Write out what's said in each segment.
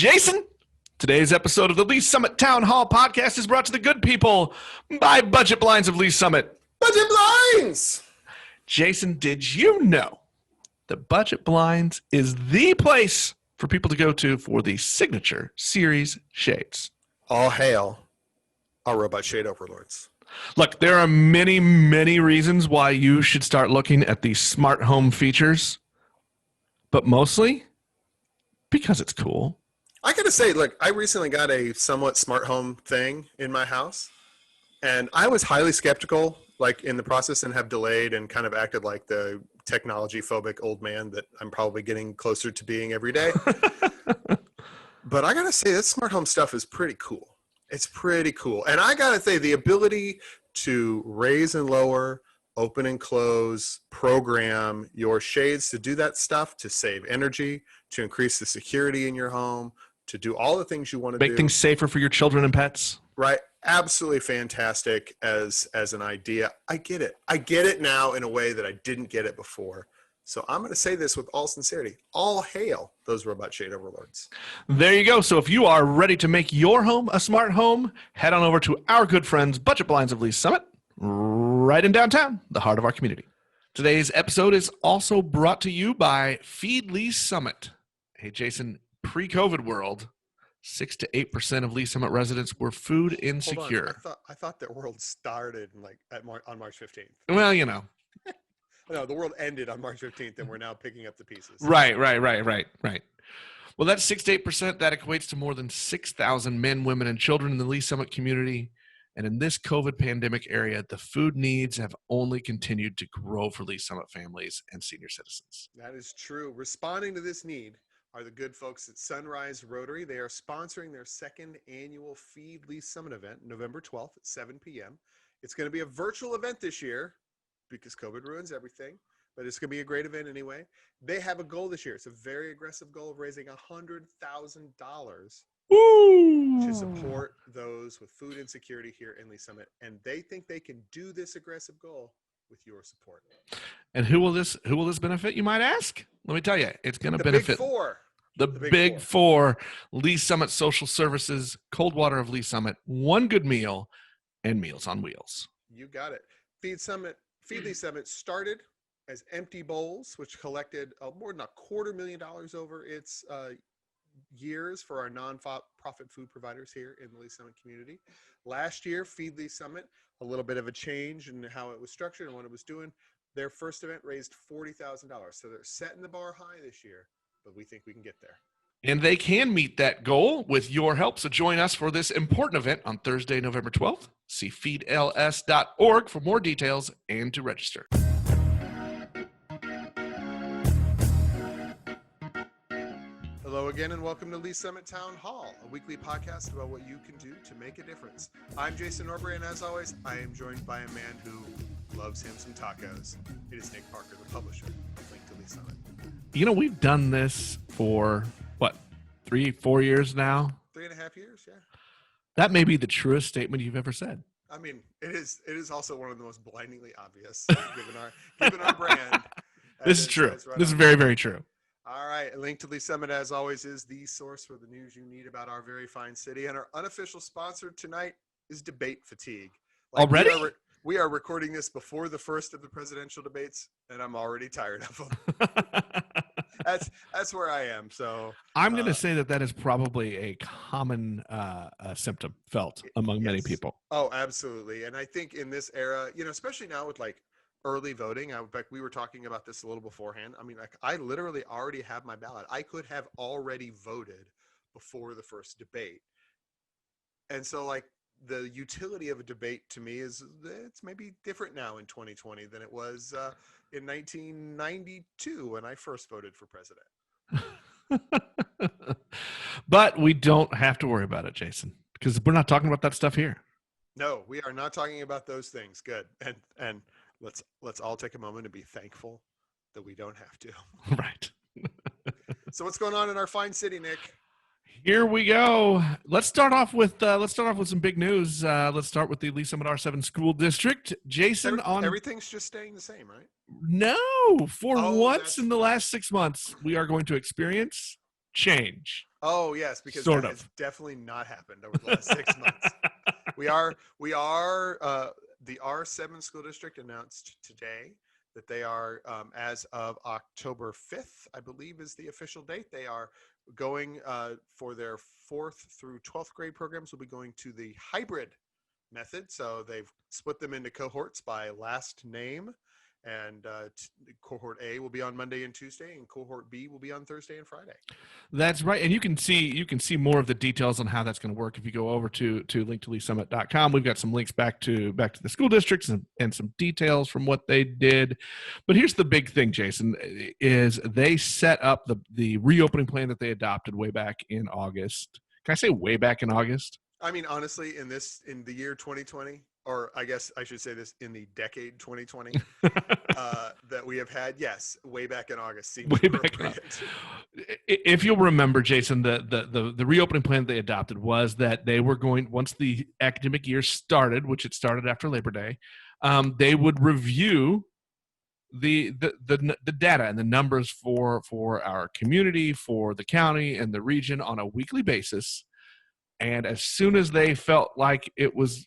Jason. Today's episode of the Lee Summit Town Hall podcast is brought to the good people by Budget Blinds of Lee Summit. Budget Blinds! Jason, did you know that Budget Blinds is the place for people to go to for the signature series shades? All hail our robot shade overlords. Look, there are many, many reasons why you should start looking at the smart home features, but mostly because it's cool. I gotta say, look, I recently got a somewhat smart home thing in my house, and I was highly skeptical, like in the process, and have delayed and kind of acted like the technology phobic old man that I'm probably getting closer to being every day. But I gotta say, this smart home stuff is pretty cool. It's pretty cool. And I gotta say, the ability to raise and lower, open and close, program your shades to do that stuff, to save energy, to increase the security in your home, to do all the things you want to do. Make things safer for your children and pets. Right. Absolutely fantastic as an idea. I get it. I get it now in a way that I didn't get it before. So I'm going to say this with all sincerity. All hail those robot shade overlords. There you go. So if you are ready to make your home a smart home, head on over to our good friends, Budget Blinds of Lee Summit, right in downtown, the heart of our community. Today's episode is also brought to you by Feed Lee Summit. Hey, Jason, pre-COVID world, 6 to 8% of Lee Summit residents were food insecure. I thought that world started on March 15th. Well, you know. No, the world ended on March 15th, and we're now picking up the pieces. Right. Well, that's 6 to 8%. That equates to more than 6,000 men, women, and children in the Lee Summit community. And in this COVID pandemic area, the food needs have only continued to grow for Lee Summit families and senior citizens. That is true. Responding to this need are the good folks at Sunrise Rotary. They are sponsoring their second annual Feed Lee Summit event, November 12th at 7 p.m. It's going to be a virtual event this year because COVID ruins everything, but it's going to be a great event anyway. They have a goal this year. It's a very aggressive goal of raising $100,000 to support those with food insecurity here in Lee Summit. And they think they can do this aggressive goal with your support. And who will this benefit, you might ask? Let me tell you, it's going to benefit the big four: Lee Summit Social Services, Coldwater of Lee Summit, One Good Meal, and Meals on Wheels. You got it. Feed Lee Summit started as empty bowls, which collected more than $250,000 over its years for our non-profit food providers here in the Lee Summit community. Last year, Feed Lee Summit, a little bit of a change in how it was structured and what it was doing. Their first event raised $40,000. So they're setting the bar high this year, but we think we can get there. And they can meet that goal with your help. So join us for this important event on Thursday, November 12th. See feedls.org for more details and to register. Hello again, and welcome to Lee Summit Town Hall, a weekly podcast about what you can do to make a difference. I'm Jason Norbory, and as always, I am joined by a man who loves him some tacos. It is Nick Parker, the publisher of Link to Lee Summit. You know, we've done this for, 3-4 years now? 3.5 years, yeah. That may be the truest statement you've ever said. I mean, it is also one of the most blindingly obvious, given our brand. This is true. This is very, very true. All right. Link to Lee Summit, as always, is the source for the news you need about our very fine city. And our unofficial sponsor tonight is debate fatigue. Already? We are recording this before the first of the presidential debates, and I'm already tired of them. That's where I am. So I'm going to say that is probably a common symptom felt among many people. Oh, absolutely. And I think in this era, especially now with early voting, we were talking about this a little beforehand. I mean, I literally already have my ballot. I could have already voted before the first debate. And so the utility of a debate to me it's maybe different now in 2020 than it was in 1992 when I first voted for president. But we don't have to worry about it, Jason, because we're not talking about that stuff here. No, we are not talking about those things. Good. And let's all take a moment to be thankful that we don't have to. Right. So what's going on in our fine city, Nick? Here we go. Let's start off with some big news. Let's start with the Lee Summit R7 School District. Jason, everything's just staying the same, right? No, for once in the last 6 months, we are going to experience change. Oh yes, because Sort that has of. definitely not happened over the last 6 months. The R7 school district announced today that they are, as of October 5th, I believe is the official date, they are going for their 4th through 12th grade programs will be going to the hybrid method. So they've split them into cohorts by last name. And cohort A will be on Monday and Tuesday, and cohort B will be on Thursday and Friday. That's right. And you can see more of the details on how that's going to work if you go over to linktoleesummit.com. We've got some links back to the school districts and some details from what they did. But here's the big thing, Jason, is they set up the reopening plan that they adopted way back in August. Can I say way back in August? I mean, honestly, in the year 2020, or I guess I should say this, in the decade 2020 that we have had, yes, way back in August seems Way back in appropriate. If you'll remember, Jason, the reopening plan they adopted was that they were going, once the academic year started, which it started after Labor Day, they would review the data and the numbers for our community, for the county and the region on a weekly basis. And as soon as they felt like it was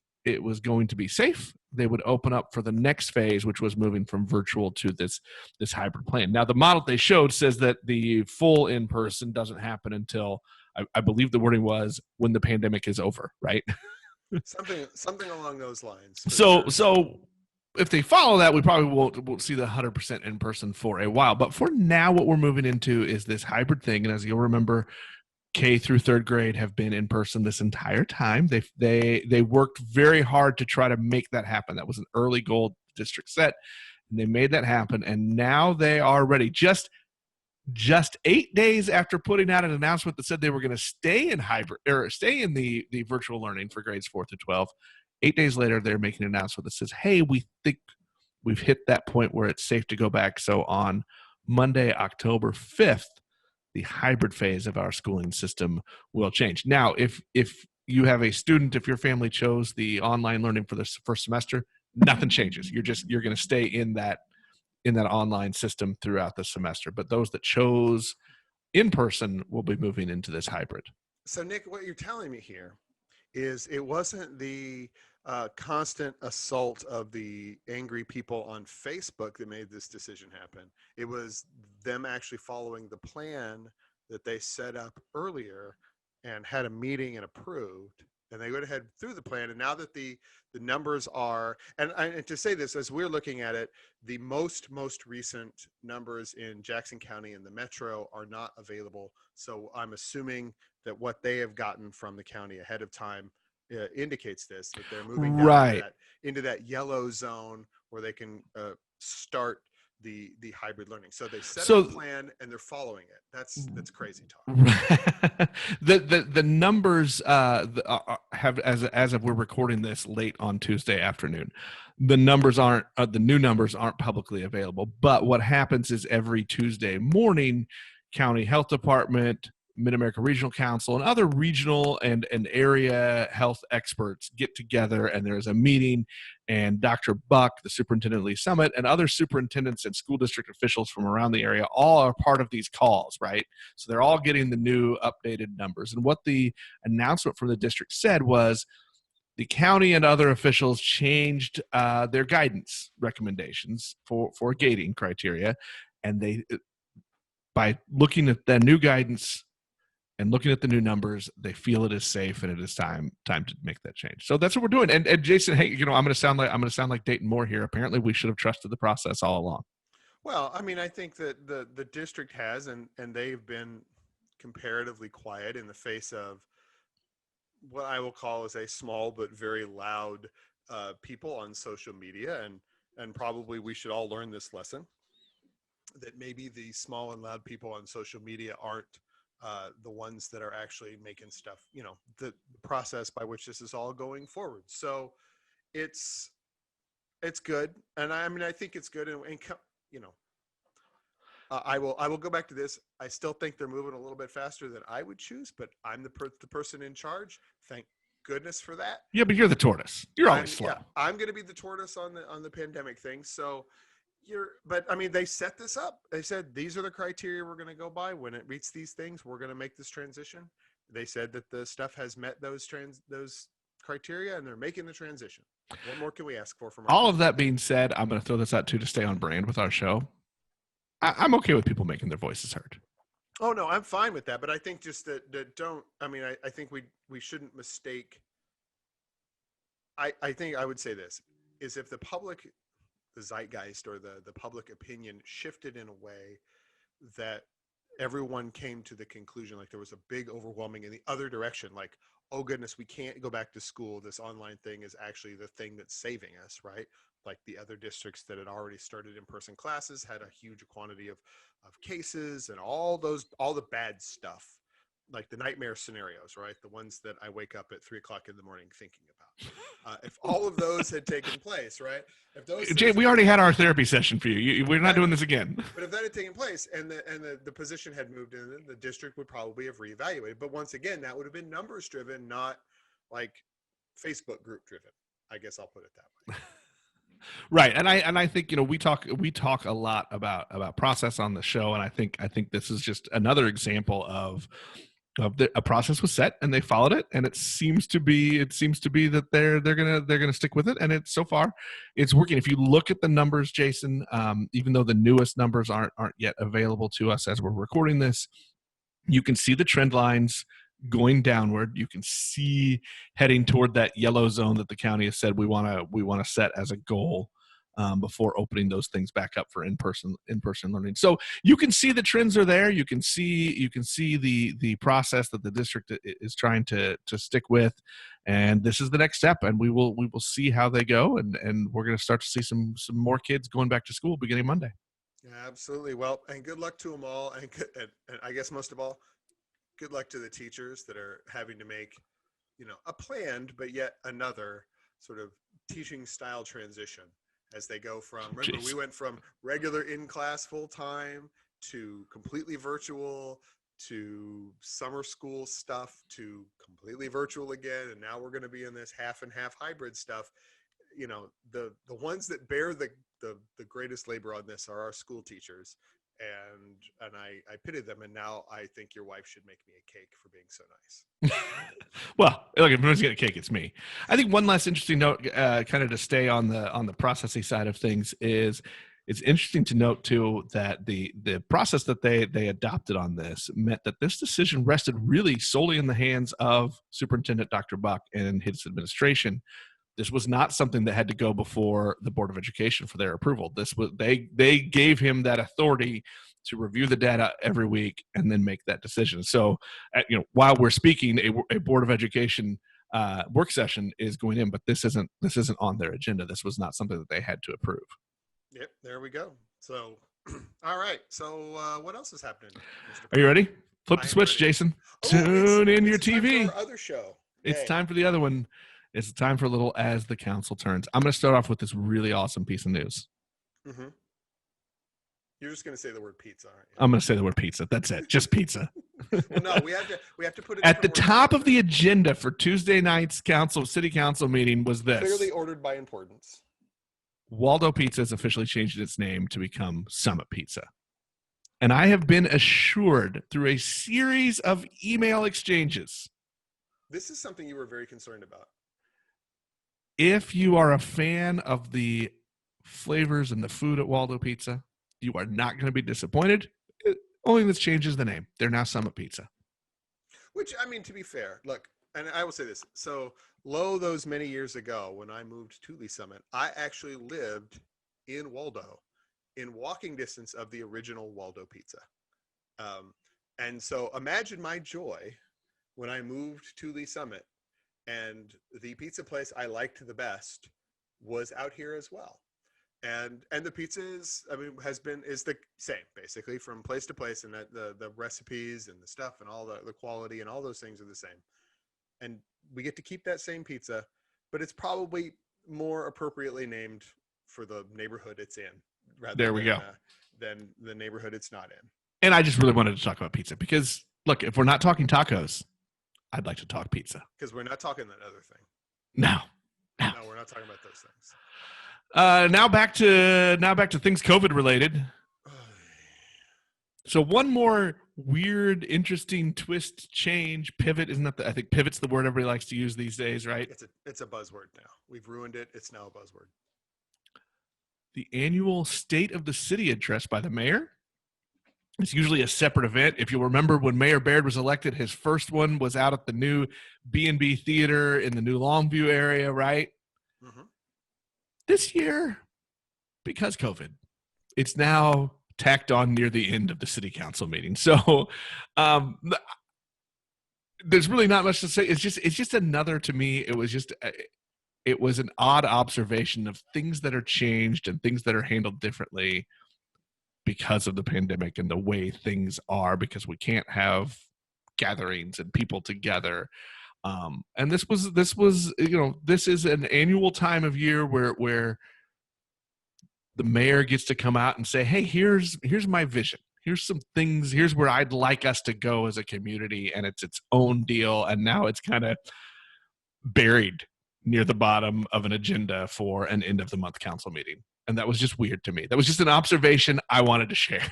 going to be safe, they would open up for the next phase, which was moving from virtual to this hybrid plan. Now, the model they showed says that the full in-person doesn't happen until, I believe the wording was, when the pandemic is over, right? Something along those lines. So if they follow that, we probably won't see the 100% in person for a while. But for now, what we're moving into is this hybrid thing. And as you'll remember, K through third grade have been in person this entire time. They worked very hard to try to make that happen. That was an early goal the district set, and they made that happen. And now they are ready. Just 8 days after putting out an announcement that said they were going to stay in hybrid or stay in the virtual learning for grades 4 through 12, 8 days later they're making an announcement that says, "Hey, we think we've hit that point where it's safe to go back." So on Monday, October 5th. The hybrid phase of our schooling system will change. Now, if you have a student, if your family chose the online learning for this first semester, nothing changes. You're going to stay in that online system throughout the semester. But those that chose in person will be moving into this hybrid. So, Nick, what you're telling me here is it wasn't the constant assault of the angry people on Facebook that made this decision happen. It was them actually following the plan that they set up earlier and had a meeting and approved. And they went ahead through the plan. And now that the numbers are, and to say this, as we're looking at it, the most recent numbers in Jackson County and the metro are not available. So I'm assuming that what they have gotten from the county ahead of time indicates this, that they're moving down into that yellow zone where they can start the hybrid learning. So they set up a plan and they're following it. That's crazy talk. The numbers have, as of we're recording this late on Tuesday afternoon, the numbers aren't the new numbers aren't publicly available. But what happens is every Tuesday morning, county health department, Mid-America Regional Council, and other regional and area health experts get together, and there's a meeting, and Dr. Buck, the superintendent of Lee Summit, and other superintendents and school district officials from around the area all are part of these calls, right? So they're all getting the new updated numbers. And what the announcement from the district said was the county and other officials changed their guidance recommendations for gating criteria, and they, by looking at the new guidance and looking at the new numbers, they feel it is safe and it is time to make that change. So that's what we're doing. And Jason, hey, I'm going to sound like Dayton Moore here. Apparently, we should have trusted the process all along. Well, I mean, I think that the district has, and they've been comparatively quiet in the face of what I will call as a small but very loud people on social media, and probably we should all learn this lesson, that maybe the small and loud people on social media aren't the ones that are actually making stuff, the process by which this is all going forward. So it's good. And I mean, I think it's good. And I will go back to this. I still think they're moving a little bit faster than I would choose, but I'm the person in charge. Thank goodness for that. Yeah, but you're the tortoise. You're always slow. Yeah, I'm going to be the tortoise on the pandemic thing. So But I mean, they set this up. They said these are the criteria we're going to go by. When it meets these things, we're going to make this transition. They said that the stuff has met those criteria, and they're making the transition. What more can we ask for from our All of president? that being said, I'm going to throw this out too to stay on brand with our show. I'm okay with people making their voices heard. Oh no, I'm fine with that. But I think just that don't. I mean, I think we shouldn't mistake. I think I would say this is if the zeitgeist or the public opinion shifted in a way that everyone came to the conclusion, like there was a big overwhelming in the other direction, like, oh goodness, we can't go back to school, this online thing is actually the thing that's saving us, right? Like the other districts that had already started in-person classes had a huge quantity of cases and all the bad stuff, like the nightmare scenarios, right? The ones that I wake up at 3:00 in the morning thinking about. If all of those had taken place, right? If those Jay, we already had our therapy session for you. We're not doing this again. But if that had taken place and the position had moved in, the district would probably have reevaluated. But once again, that would have been numbers driven, not like Facebook group driven. I guess I'll put it that way. Right, and I think we talk a lot about process on the show, and I think this is just another example of a process was set and they followed it, and it seems to be that they're gonna stick with it, and so far it's working. If you look at the numbers, Jason, even though the newest numbers aren't yet available to us as we're recording this, you can see the trend lines going downward. You can see heading toward that yellow zone that the county has said we want to set as a goal before opening those things back up for in-person learning. So you can see the trends are there. You can see the process that the district is trying to stick with, and this is the next step. And we will see how they go, and we're going to start to see some more kids going back to school beginning Monday. Yeah, absolutely. Well, and good luck to them all, and I guess most of all, good luck to the teachers that are having to make, a planned but yet another sort of teaching style transition as they go from, remember, we went from regular in-class full-time to completely virtual to summer school stuff to completely virtual again, and now we're going to be in this half and half hybrid stuff. The ones that bear the greatest labor on this are our school teachers. And I pitied them, and now I think your wife should make me a cake for being so nice. Well, look, if anyone's getting a cake, it's me. I think one last interesting note, kind of to stay on the processing side of things, is it's interesting to note too that the process that they adopted on this meant that this decision rested really solely in the hands of Superintendent Dr. Buck and his administration. This was not something that had to go before the Board of Education for their approval. This was they gave him that authority to review the data every week and then make that decision. So, while we're speaking, a Board of Education work session is going in, but this isn't on their agenda. This was not something that they had to approve. Yep, there we go. So, all right. So, what else is happening, Mr. Are you ready? Flip the switch, ready. Jason. Tune in your TV. Time for our other show. It's time for the other one. It's time for a little As the Council Turns. I'm going to start off with this really awesome piece of news. Mm-hmm. You're just going to say the word pizza, aren't you? I'm going to say the word pizza. That's it. Just pizza. Well, no, we have to put it at the top of the agenda for Tuesday night's city council meeting was this. Clearly ordered by importance. Waldo Pizza has officially changed its name to become Summit Pizza. And I have been assured through a series of email exchanges. This is something you were very concerned about. If you are a fan of the flavors and the food at Waldo Pizza, you are not going to be disappointed. Only this changes the name. They're now Summit Pizza. Which, I mean, to be fair, look, and I will say this. So, those many years ago when I moved to Lee Summit, I actually lived in Waldo, in walking distance of the original Waldo Pizza. And so imagine my joy when I moved to Lee Summit and the pizza place I liked the best was out here as well. And the pizza is the same basically from place to place, and that the recipes and the stuff and all the quality and all those things are the same. And we get to keep that same pizza, but it's probably more appropriately named for the neighborhood it's in than the neighborhood it's not in. And I just really wanted to talk about pizza because, look, if we're not talking tacos, I'd like to talk pizza. Because we're not talking that other thing. No, we're not talking about those things. Now back to things COVID related. So one more weird, interesting twist, change, pivot. Isn't that I think pivot's the word everybody likes to use these days, right? It's a buzzword now. We've ruined it. It's now a buzzword. The annual State of the City address by the mayor. It's usually a separate event. If you'll remember when Mayor Baird was elected, his first one was out at the new B&B Theater in the new Longview area, right? Mm-hmm. This year, because COVID, it's now tacked on near the end of the city council meeting. So there's really not much to say. It's just another, to me, it was an odd observation of things that are changed and things that are handled differently because of the pandemic and the way things are, because we can't have gatherings and people together. And this was, this is an annual time of year where the mayor gets to come out and say, hey, here's my vision. Here's some things. Here's where I'd like us to go as a community. And it's its own deal. And now it's kind of buried near the bottom of an agenda for an end of the month council meeting. And that was just weird to me. That was just an observation I wanted to share.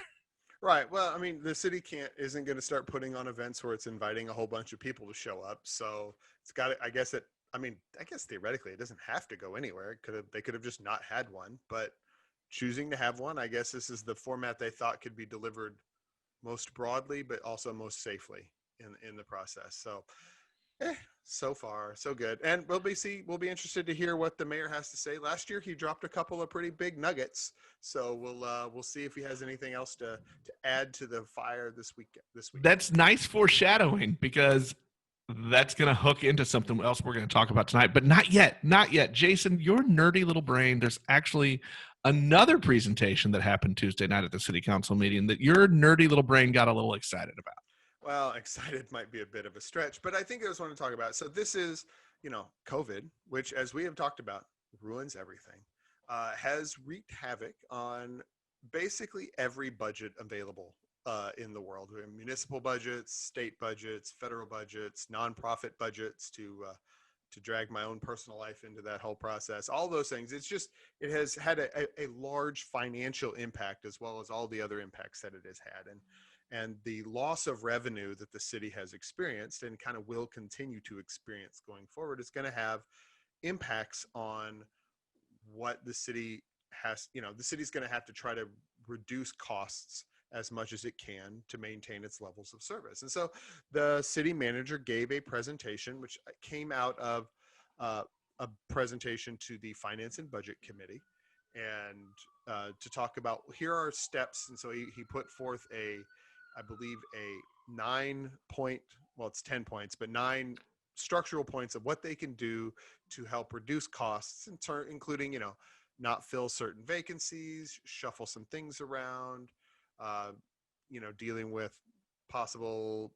Right. Well, I mean, the city isn't going to start putting on events where it's inviting a whole bunch of people to show up. So it's got to, I guess theoretically it doesn't have to go anywhere. They could have just not had one, but choosing to have one, I guess this is the format they thought could be delivered most broadly, but also most safely in the process. So so far so good. And we'll be interested to hear what the mayor has to say. Last year he dropped a couple of pretty big nuggets, so we'll see if he has anything else to add to the fire this week. That's nice foreshadowing, because that's going to hook into something else we're going to talk about tonight, but not yet. Jason, your nerdy little brain, there's actually another presentation that happened Tuesday night at the city council meeting that your nerdy little brain got a little excited about. Well, excited might be a bit of a stretch, but I think I just want to talk about. So this is, COVID, which, as we have talked about, ruins everything, has wreaked havoc on basically every budget available in the world. We have municipal budgets, state budgets, federal budgets, nonprofit budgets, to drag my own personal life into that whole process. All those things. It has had a large financial impact, as well as all the other impacts that it has had. And the loss of revenue that the city has experienced and kind of will continue to experience going forward is going to have impacts on what the city has. The city's going to have to try to reduce costs as much as it can to maintain its levels of service. And so the city manager gave a presentation, which came out of a presentation to the Finance and Budget Committee, and to talk about, here are steps. And so he put forth I believe a 9-point, well, it's 10 points, but 9 structural points of what they can do to help reduce costs, including, not fill certain vacancies, shuffle some things around, dealing with possible,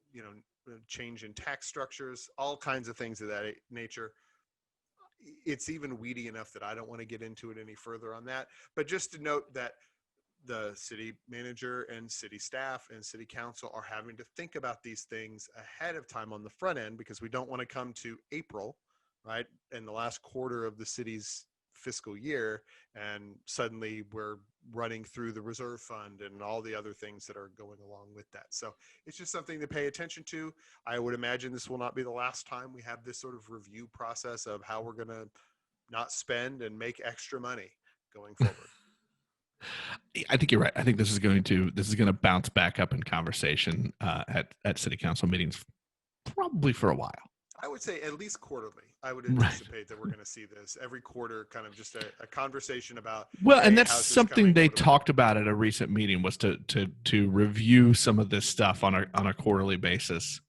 change in tax structures, all kinds of things of that nature. It's even weedy enough that I don't want to get into it any further on that. But just to note that the city manager and city staff and city council are having to think about these things ahead of time on the front end, because we don't want to come to April, right, in the last quarter of the city's fiscal year, and suddenly we're running through the reserve fund and all the other things that are going along with that. So it's just something to pay attention to. I would imagine this will not be the last time we have this sort of review process of how we're going to not spend and make extra money going forward. I think you're right. I think this is going to bounce back up in conversation at city council meetings, probably for a while. I would say at least quarterly. I would anticipate that we're going to see this every quarter, kind of just a conversation about. Well, and that's something they talked about at a recent meeting, was to review some of this stuff on a quarterly basis,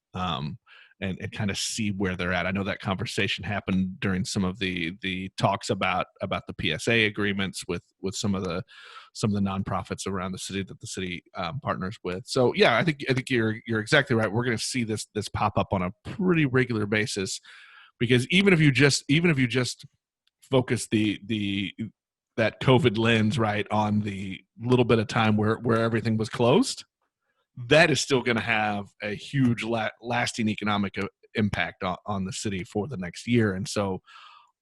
and kind of see where they're at. I know that conversation happened during some of the talks about the PSA agreements with some of the nonprofits around the city that the city partners with. So yeah, I think you're exactly right. We're going to see this pop up on a pretty regular basis, because even if you just focus that COVID lens right on the little bit of time where everything was closed, that is still going to have a huge lasting economic impact on the city for the next year. And so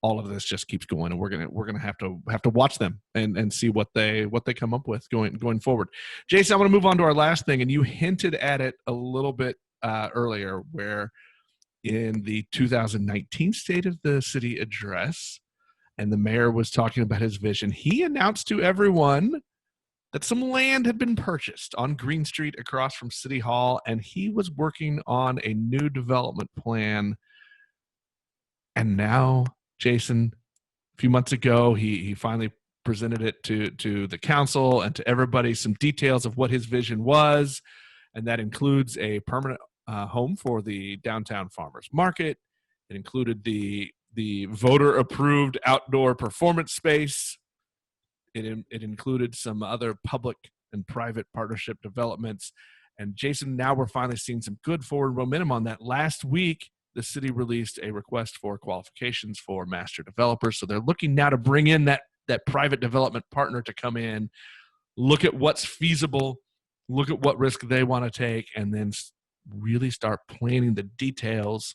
all of this just keeps going, and we're gonna have to watch them and see what they come up with going forward. Jason, I want to move on to our last thing, and you hinted at it a little bit earlier, where in the 2019 State of the City address, and the mayor was talking about his vision, he announced to everyone that some land had been purchased on Green Street across from City Hall, and he was working on a new development plan. And now, Jason, a few months ago, he finally presented it to the council and to everybody, some details of what his vision was, and that includes a permanent home for the downtown farmers market. It included the voter approved outdoor performance space. It included some other public and private partnership developments. And Jason, now we're finally seeing some good forward momentum on that. Last week, the city released a request for qualifications for master developers. So they're looking now to bring in that private development partner to come in, look at what's feasible, look at what risk they want to take, and then really start planning the details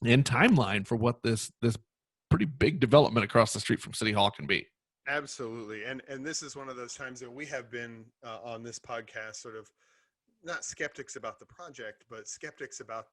and timeline for what this pretty big development across the street from City Hall can be. Absolutely. And this is one of those times that we have been on this podcast sort of not skeptics about the project, but skeptics about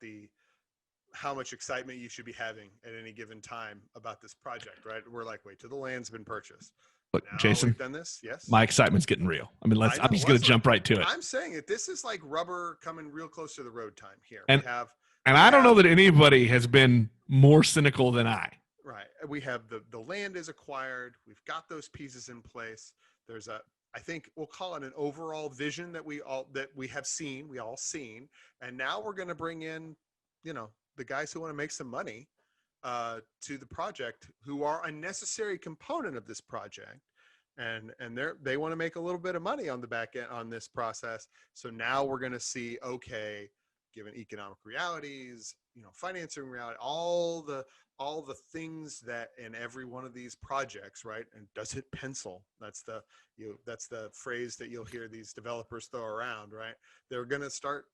how much excitement you should be having at any given time about this project, right? We're like, wait till the land's been purchased. Look, Now Jason, we've done this. Yes. My excitement's getting real. I mean, I'm just going to jump right to it. I'm saying that this is like rubber coming real close to the road time here. And I don't know that anybody has been more cynical than I. Right. We have the land is acquired. We've got those pieces in place. There's I think we'll call it an overall vision that we all seen. And now we're going to bring in, the guys who want to make some money to the project, who are a necessary component of this project. And they want to make a little bit of money on the back end on this process. So now we're going to see, okay, given economic realities, financing reality, all the things that in every one of these projects, right? And does it pencil? That's the phrase that you'll hear these developers throw around, right? They're going to start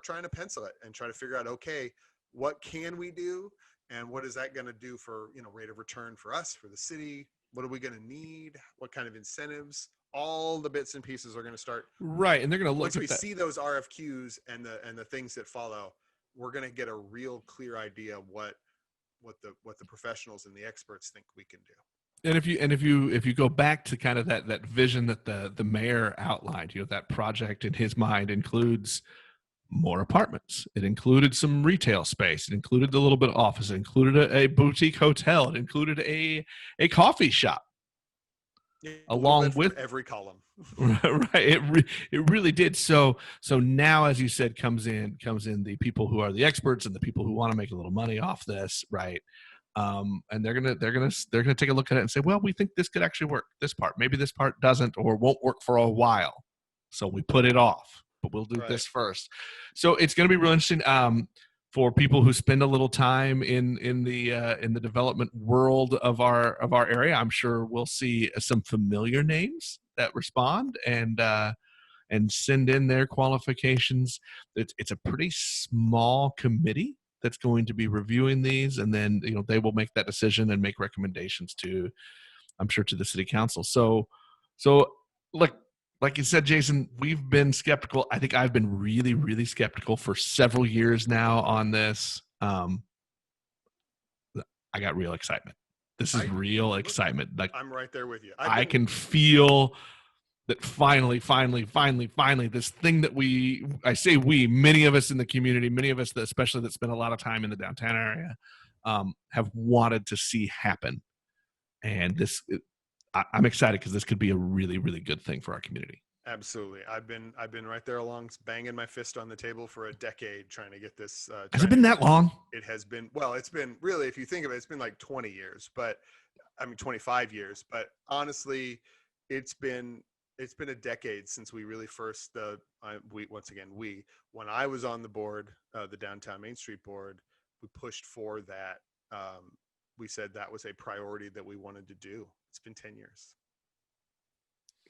trying to pencil it and try to figure out, okay, what can we do? And what is that going to do for, rate of return for us, for the city? What are we going to need? What kind of incentives? All the bits and pieces are going to start. Right. And they're going to look once we see those RFQs and the things that follow, we're going to get a real clear idea of what the professionals and the experts think we can do. And if you go back to kind of that vision that the mayor outlined, that project in his mind includes more apartments. It included some retail space. It included a little bit of office. It included a boutique hotel. It included a coffee shop. Yeah, along with every column. Right. It really did. So now, as you said, comes in the people who are the experts and the people who want to make a little money off this, right? And they're gonna take a look at it and say, well, we think this could actually work. This part, maybe this part doesn't or won't work for a while, so we put it off. But we'll do this first. So it's going to be real interesting for people who spend a little time in the development world of our area. I'm sure we'll see some familiar names that respond and send in their qualifications. It's a pretty small committee that's going to be reviewing these, and then they will make that decision and make recommendations to, I'm sure, to the city council. So look. Like you said, Jason, we've been skeptical. I think I've been really, really skeptical for several years now on this. I got real excitement. This is real excitement. Like, I'm right there with you. I can feel that finally, this thing that many of us in the community, many of us especially that spend a lot of time in the downtown area, have wanted to see happen. And I'm excited because this could be a really, really good thing for our community. Absolutely. I've been right there along, banging my fist on the table for a decade trying to get this. Has it been that long? It has been. Well, it's been really, if you think of it, it's been like 20 years, but 25 years. But honestly, it's been a decade since we really first, when I was on the board, the Downtown Main Street board, we pushed for that. We said that was a priority that we wanted to do. It's been 10 years.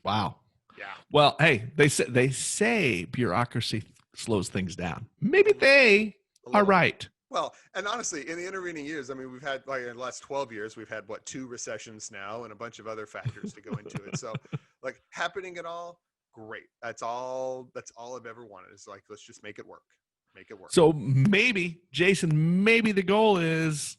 Wow. Yeah. Well, hey, they say bureaucracy slows things down. Maybe they are right. Well, and honestly, in the intervening years, I mean, we've had like in the last 12 years, we've had what, 2 recessions now and a bunch of other factors to go into it. So like happening at all, great. That's all I've ever wanted. Is like, let's just make it work. Make it work. So maybe, Jason, maybe the goal is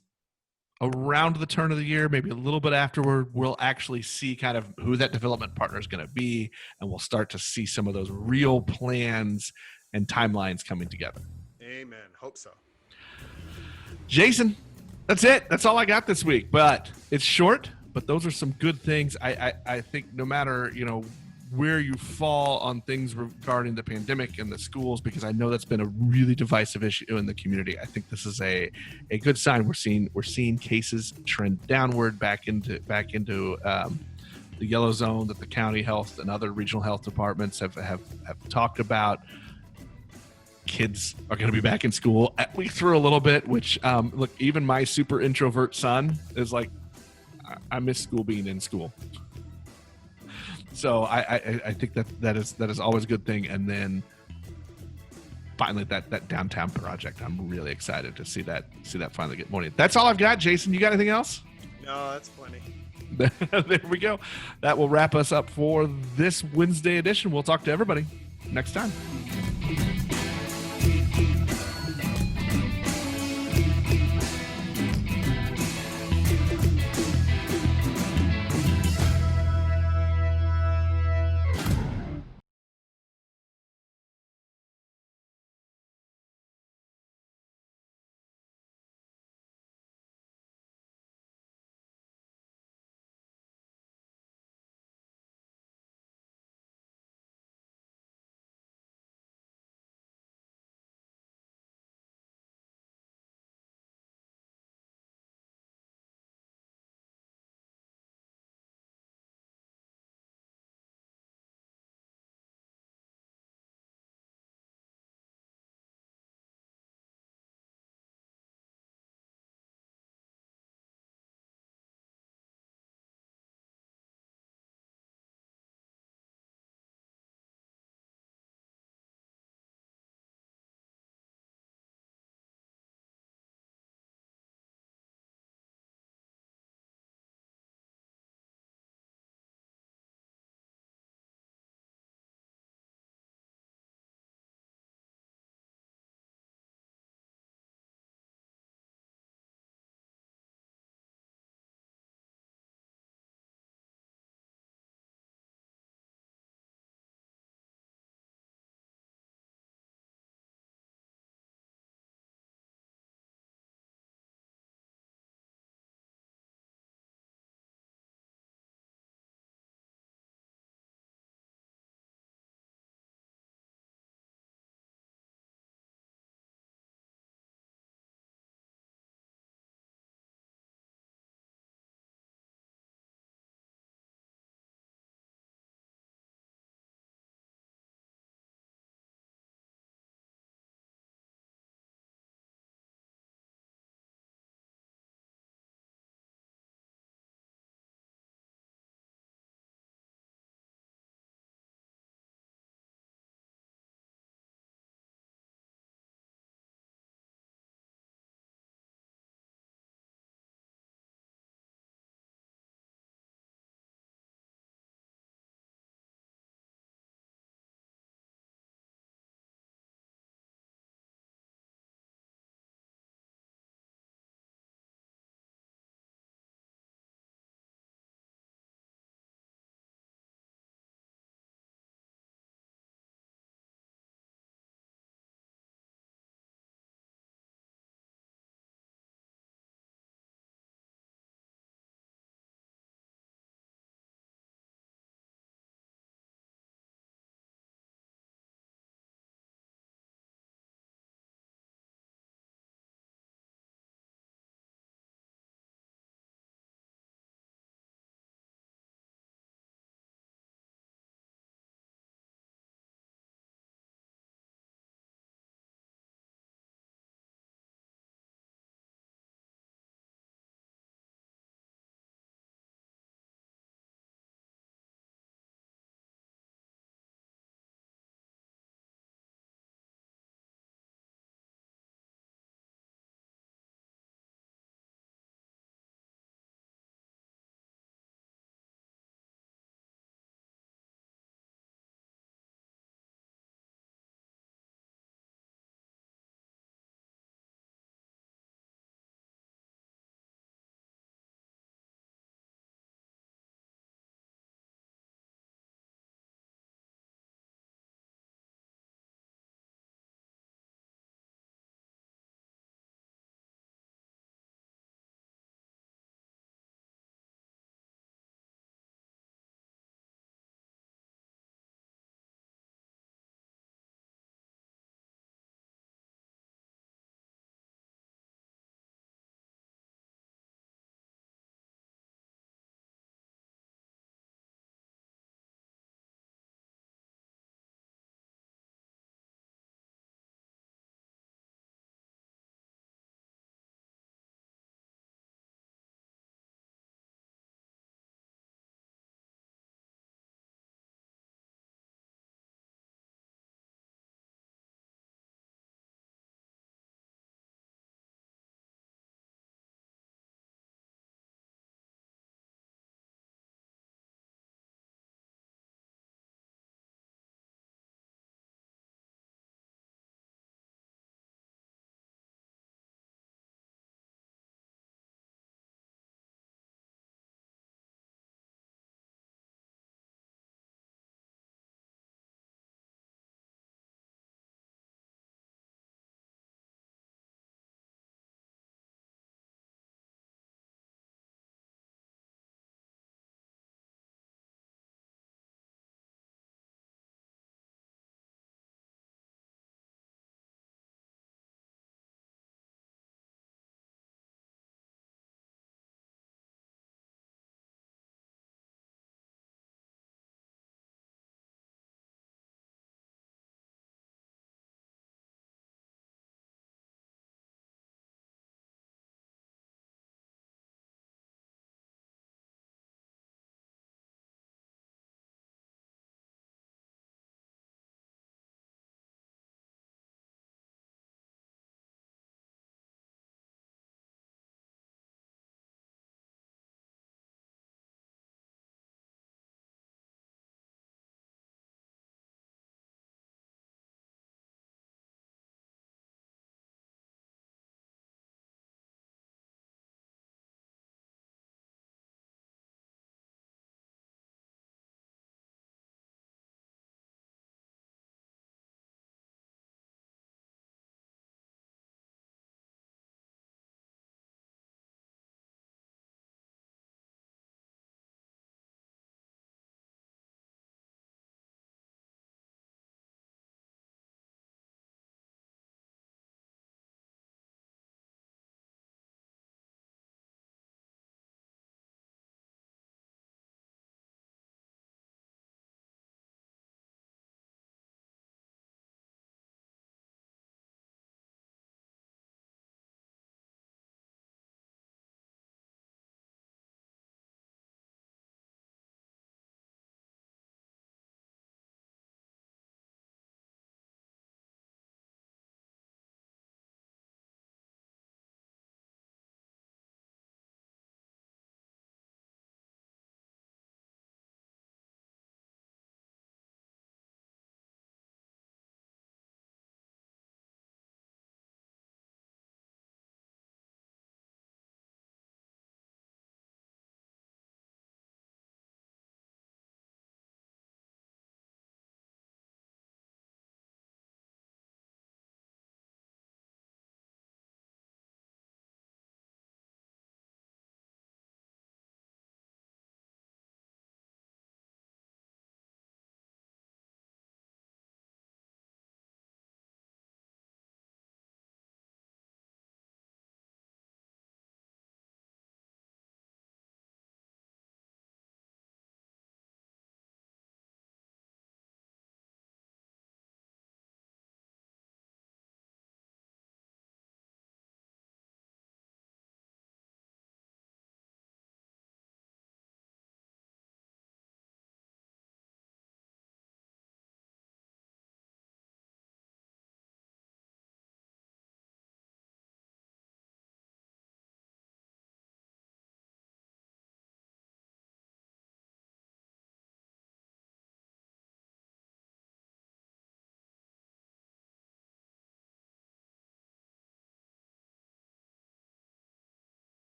around the turn of the year, maybe a little bit afterward, we'll actually see kind of who that development partner is going to be, and we'll start to see some of those real plans and timelines coming together. Amen. Hope so. Jason, that's it. That's all I got this week, but it's short, but those are some good things. I think no matter, where you fall on things regarding the pandemic and the schools, because I know that's been a really divisive issue in the community. I think this is a good sign. We're seeing cases trend downward back into the yellow zone that the county health and other regional health departments have talked about. Kids are going to be back in school at least through a little bit, which look, even my super introvert son is like, I miss school, being in school. So I think that is always a good thing. And then finally that downtown project, I'm really excited to see that finally get money. That's all I've got. Jason, you got anything else? No, that's plenty. There we go. That will wrap us up for this Wednesday edition. We'll talk to everybody next time.